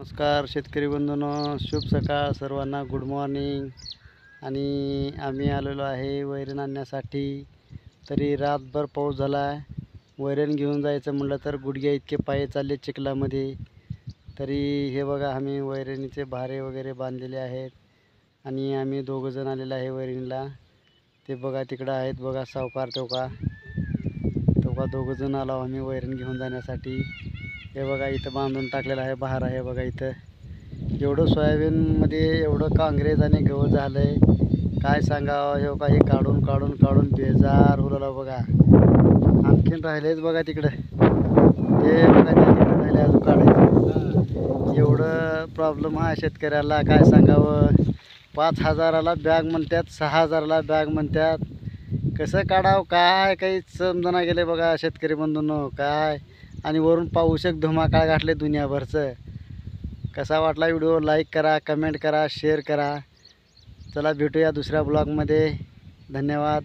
नमस्कार शेतकरी बंधूंनो, शुभ सकाळ सर्वांना, गुड मॉर्निंग. आणि आम्ही आलेलो आहे वैरण आणण्यासाठी. तरी रातभर पाऊस झाला आहे. वैरण घेऊन जायचं म्हटलं तर गुडघ्या इतके पाय चालले चिखलामध्ये. तरी हे बघा, आम्ही वैरणीचे भारे वगैरे बांधलेले आहेत आणि आम्ही दोघंजण आलेलो आहे वैरणीला. ते बघा तिकडं आहेत बघा सावकार, दोघंजण आलो आम्ही वैरण घेऊन जाण्यासाठी. हे बघा इथं बांधून टाकलेलं आहे बहार आहे बघा. इथं एवढं सोयाबीनमध्ये एवढं काँग्रेस आणि गवत झालं आहे, काय सांगावं. हे बघा, हे काढून काढून काढून बेजार होलं बघा. आणखीन राहिलेच बघा तिकडं, ते बघा त्या तिकडं राहिले अजून काढायचं. एवढं प्रॉब्लेम आहे शेतकऱ्याला, काय सांगावं. 5,000ला बॅग म्हणतात, 6,000ला बॅग म्हणतात. कसं काढावं काय काही समजना गेले बघा शेतकरी बंधूंनो काय. आणि वरून पाऊसक धुमाकाळ गाठले दुनियाभरचं. कसा वाटला व्हिडिओ, लाईक करा, कमेंट करा, शेअर करा. चला भेटूया दुसऱ्या ब्लॉगमध्ये. धन्यवाद.